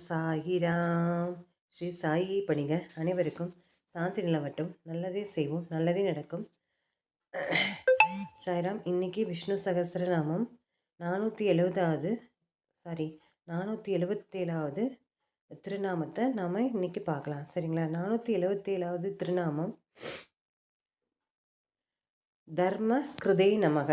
சாயிராம். ஸ்ரீ சாயி பணிக அனைவருக்கும் சாந்தி நிலவட்டும். நல்லதே செய்வோம், நல்லதே நடக்கும். சாய்ராம். இன்னைக்கு விஷ்ணு சகஸ்ரநாமம் 477வது திருநாமத்தை நாம் இன்னைக்கு பார்க்கலாம். சரிங்களா? 477வது திருநாமம் தர்ம கிருதை நமக.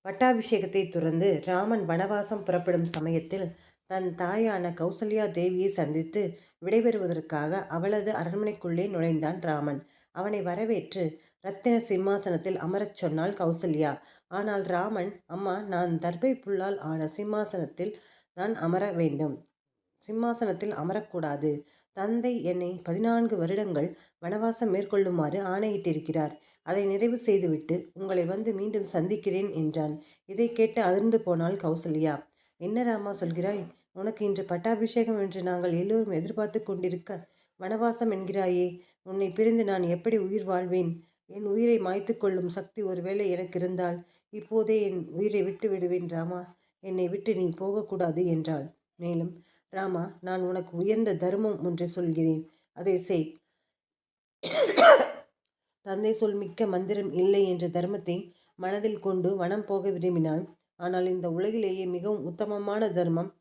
பட்டாபிஷேகத்தை துறந்து ராமன் வனவாசம் புறப்படும் சமயத்தில் தன் தாயான கௌசல்யா தேவியை சந்தித்து விடைபெறுவதற்காக அவளது அரண்மனைக்குள்ளே நுழைந்தான் ராமன். அவனை வரவேற்று ரத்தின சிம்மாசனத்தில் அமரச் சொன்னாள் கௌசல்யா. ஆனால் ராமன், அம்மா, நான் தர்பை புல்லால் ஆன சிம்மாசனத்தில் தான் அமர வேண்டும், சிம்மாசனத்தில் அமரக்கூடாது. தந்தை என்னை 14 வருடங்கள் வனவாசம் மேற்கொள்ளுமாறு ஆணையிட்டிருக்கிறார். அதை நிறைவு செய்துவிட்டு உங்களை வந்து மீண்டும் சந்திக்கிறேன் என்றான். இதை கேட்டு அதிர்ந்து போனாள் கௌசல்யா. என்ன ராமா சொல்கிறாய்? உனக்கு இன்று பட்டாபிஷேகம் என்று நாங்கள் எல்லோரும் எதிர்பார்த்து கொண்டிருக்க வனவாசம் என்கிறாயே. உன்னை பிரிந்து நான் எப்படி உயிர் வாழ்வேன்? என் உயிரை மாய்த்து கொள்ளும் சக்தி ஒருவேளை எனக்கு இருந்தால் இப்போதே என் உயிரை விட்டு விடுவேன் ராமா. என்னை விட்டு நீ போகக்கூடாது என்றாள். மேலும், ராமா, நான் உனக்கு உயர்ந்த தர்மம் ஒன்றை சொல்கிறேன், அதை செய். தந்தை சொல் மிக்க மந்திரம் இல்லை என்ற தர்மத்தை மனதில் கொண்டு வனம் போக விரும்பினாள். ஆனால் இந்த உலகிலேயே மிகவும் உத்தமமான தர்மம்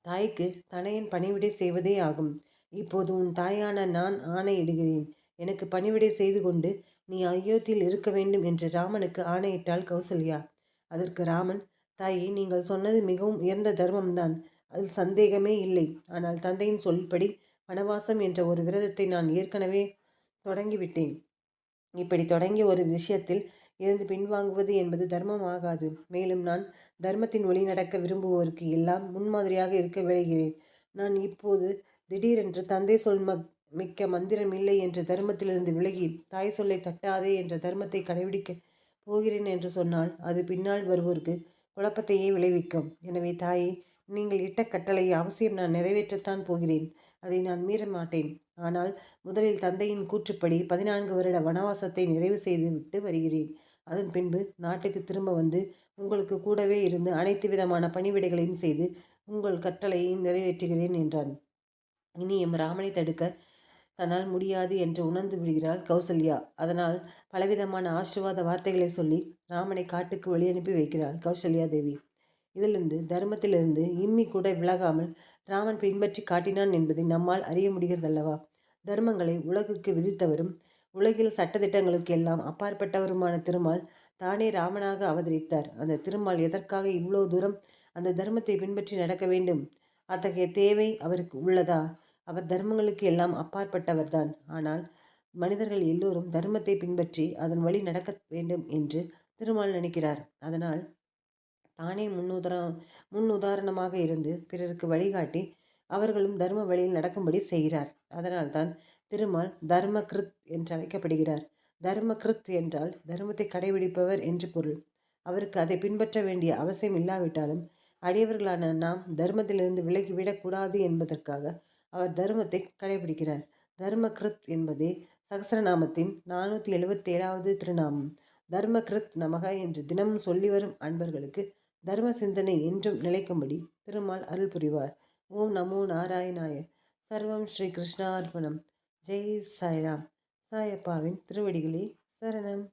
தாய்க்கு தனையன் பணிவிடை செய்வதே ஆகும். இப்போது உன் தாயான நான் ஆணையிடுகிறேன். எனக்கு பணிவிடை செய்து கொண்டு நீ அயோத்தியில் இருக்க வேண்டும் என்று ராமனுக்கு ஆணையிட்டாள் கௌசல்யா. அதற்கு ராமன், தாயே, நீங்கள் சொன்னது மிகவும் உயர்ந்த தர்மம்தான், அதில் சந்தேகமே இல்லை. ஆனால் தந்தையின் சொல்படி வனவாசம் என்ற ஒரு விரதத்தை நான் ஏற்கனவே தொடங்கிவிட்டேன். இப்படி தொடங்கிய ஒரு விஷயத்தில் இருந்து பின்வாங்குவது என்பது தர்மம் ஆகாது. மேலும் நான் தர்மத்தின் வழி நடக்க விரும்புவோருக்கு எல்லாம் முன்மாதிரியாக இருக்க விளைகிறேன். நான் இப்போது திடீரென்று தந்தை சொல் மிக்க மந்திரம் இல்லை என்ற தர்மத்திலிருந்து விலகி தாய் சொல்லை தட்டாதே என்ற தர்மத்தை கடைபிடிக்க போகிறேன் என்று சொன்னால் அது பின்னால் வருவோருக்கு குழப்பத்தையே விளைவிக்கும். எனவே தாயே, நீங்கள் இட்ட கட்டளையை அவசியம் நான் நிறைவேற்றத்தான் போகிறேன். அதை நான் மீற மாட்டேன். ஆனால் முதலில் தந்தையின் கூற்றுப்படி 14 வருட வனவாசத்தை நிறைவு செய்து விட்டு வருகிறேன். அதன் பின்பு நாட்டுக்கு திரும்ப வந்து உங்களுக்கு கூடவே இருந்து அனைத்து விதமான பணிவிடைகளையும் செய்து உங்கள் கட்டளையையும் நிறைவேற்றுகிறேன் என்றான். இனியும் ராமனை தடுக்க தன்னால் முடியாது என்று உணர்ந்து விடுகிறாள் கௌசல்யா. அதனால் பலவிதமான ஆசீர்வாத வார்த்தைகளை சொல்லி ராமனை காட்டுக்கு வழி அனுப்பி வைக்கிறாள் கௌசல்யா தேவி. இதிலிருந்து தர்மத்திலிருந்து இம்மி கூட விலகாமல் ராமன் பின்பற்றி காட்டினான் என்பதை நம்மால் அறிய முடிகிறதல்லவா? தர்மங்களை உலகுக்கு விதித்தவரும் உலகில் சட்டத்திட்டங்களுக்கு எல்லாம் அப்பாற்பட்டவருமான திருமால் தானே ராமனாக அவதரித்தார். அந்த திருமால் எதற்காக இவ்வளோ தூரம் அந்த தர்மத்தை பின்பற்றி நடக்க வேண்டும்? அத்தகைய தேவை அவருக்கு உள்ளதா? அவர் தர்மங்களுக்கு எல்லாம் அப்பாற்பட்டவர்தான். ஆனால் மனிதர்கள் எல்லோரும் தர்மத்தை பின்பற்றி அதன் வழி நடக்க வேண்டும் என்று திருமால் நினைக்கிறார். அதனால் தானே முன்னுதாரணமாக இருந்து பிறருக்கு வழிகாட்டி அவர்களும் தர்ம வழியில் நடக்கும்படி செய்கிறார். அதனால்தான் திருமால் தர்மகிருத் என்று அழைக்கப்படுகிறார். தர்மகிருத் என்றால் தர்மத்தை கடைபிடிப்பவர் என்று பொருள். அவருக்கு அதை பின்பற்ற வேண்டிய அவசியம் இல்லாவிட்டாலும் அடியவர்களான நாம் தர்மத்திலிருந்து விலகிவிடக்கூடாது என்பதற்காக அவர் தர்மத்தை கடைபிடிக்கிறார். தர்மகிருத் என்பதே சகஸ்ரநாமத்தின் 477வது திருநாமம். தர்மகிருத் நமக என்று தினமும் சொல்லி வரும் அன்பர்களுக்கு தர்ம சிந்தனை என்றும் நிலைக்கும்படி திருமால் அருள் புரிவார். ஓம் நமோ நாராயணாய. சர்வம் ஸ்ரீ கிருஷ்ணார்பணம். ஜெய் சாய்ராம். சாயப்பாவின் திருவடிகளே சரணம்.